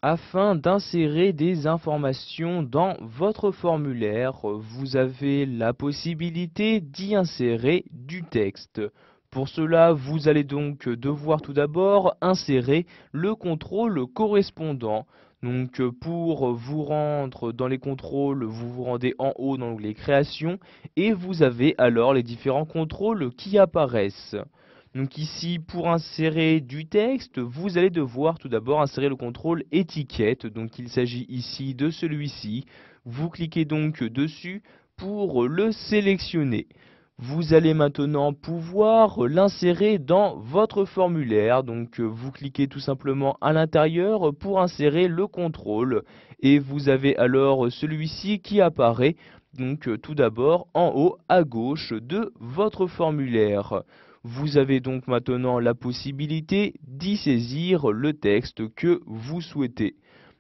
Afin d'insérer des informations dans votre formulaire, vous avez la possibilité d'y insérer du texte. Pour cela, vous allez donc devoir tout d'abord insérer le contrôle correspondant. Donc pour vous rendre dans les contrôles, vous vous rendez en haut dans l'onglet Création et vous avez alors les différents contrôles qui apparaissent. Donc ici, pour insérer du texte, vous allez devoir tout d'abord insérer le contrôle étiquette. Donc il s'agit ici de celui-ci. Vous cliquez donc dessus pour le sélectionner. Vous allez maintenant pouvoir l'insérer dans votre formulaire. Donc vous cliquez tout simplement à l'intérieur pour insérer le contrôle. Et vous avez alors celui-ci qui apparaît donc tout d'abord en haut à gauche de votre formulaire. Vous avez donc maintenant la possibilité d'y saisir le texte que vous souhaitez.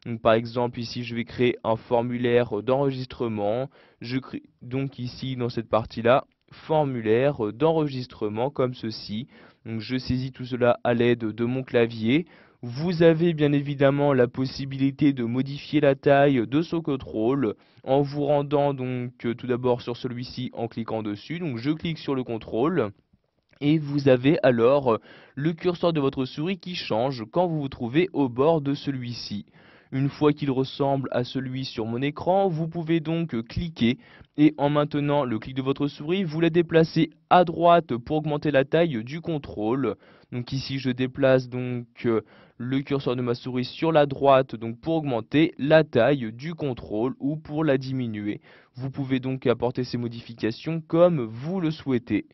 Donc, par exemple, ici, je vais créer un formulaire d'enregistrement. Je crée donc ici, dans cette partie-là, formulaire d'enregistrement comme ceci. Donc, je saisis tout cela à l'aide de mon clavier. Vous avez bien évidemment la possibilité de modifier la taille de ce contrôle en vous rendant donc tout d'abord sur celui-ci en cliquant dessus. Donc, je clique sur le contrôle. Et vous avez alors le curseur de votre souris qui change quand vous vous trouvez au bord de celui-ci. Une fois qu'il ressemble à celui sur mon écran, vous pouvez donc cliquer et en maintenant le clic de votre souris, vous la déplacez à droite pour augmenter la taille du contrôle. Donc ici, je déplace donc le curseur de ma souris sur la droite donc pour augmenter la taille du contrôle ou pour la diminuer. Vous pouvez donc apporter ces modifications comme vous le souhaitez.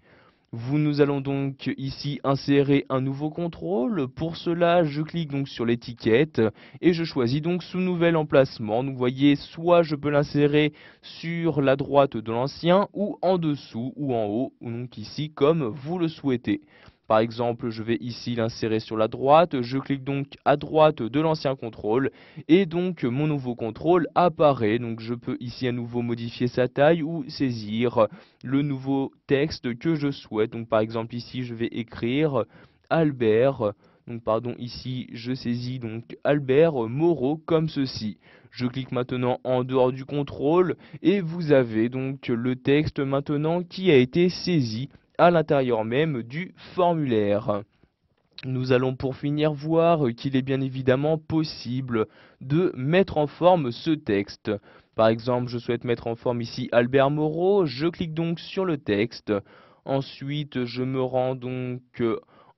Nous allons donc ici insérer un nouveau contrôle. Pour cela, je clique donc sur l'étiquette et je choisis donc ce nouvel emplacement. Donc vous voyez, soit je peux l'insérer sur la droite de l'ancien ou en dessous ou en haut, ou donc ici comme vous le souhaitez. Par exemple, je vais ici l'insérer sur la droite, je clique donc à droite de l'ancien contrôle et donc mon nouveau contrôle apparaît. Donc je peux ici à nouveau modifier sa taille ou saisir le nouveau texte que je souhaite. Donc par exemple ici je vais écrire Albert. Donc pardon, ici je saisis donc Albert Moreau comme ceci. Je clique maintenant en dehors du contrôle et vous avez donc le texte maintenant qui a été saisi à l'intérieur même du formulaire. Nous allons pour finir voir qu'il est bien évidemment possible de mettre en forme ce texte. Par exemple, je souhaite mettre en forme ici Albert Moreau, je clique donc sur le texte. Ensuite, je me rends donc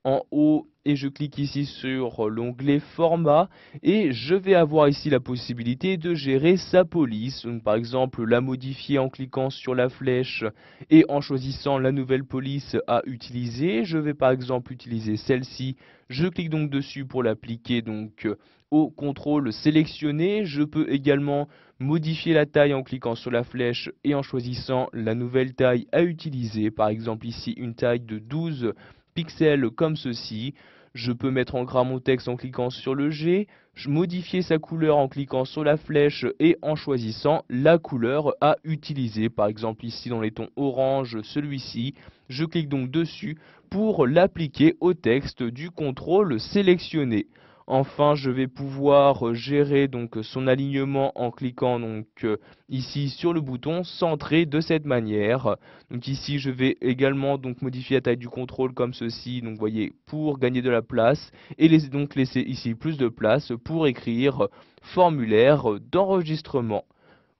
en haut et je clique ici sur l'onglet format et je vais avoir ici la possibilité de gérer sa police. Donc, par exemple, la modifier en cliquant sur la flèche et en choisissant la nouvelle police à utiliser. Je vais par exemple utiliser celle-ci. Je clique donc dessus pour l'appliquer donc au contrôle sélectionné. Je peux également modifier la taille en cliquant sur la flèche et en choisissant la nouvelle taille à utiliser. Par exemple ici une taille de 12 pixels comme ceci. Je peux mettre en gras mon texte en cliquant sur le G, modifier sa couleur en cliquant sur la flèche et en choisissant la couleur à utiliser. Par exemple ici dans les tons orange, celui-ci. Je clique donc dessus pour l'appliquer au texte du contrôle sélectionné. Enfin, je vais pouvoir gérer donc son alignement en cliquant donc ici sur le bouton centré de cette manière. Donc ici, je vais également donc modifier la taille du contrôle comme ceci. Donc vous voyez, pour gagner de la place et laisser ici plus de place pour écrire formulaire d'enregistrement.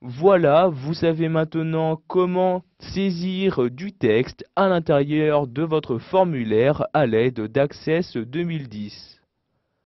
Voilà, vous savez maintenant comment saisir du texte à l'intérieur de votre formulaire à l'aide d'Access 2010.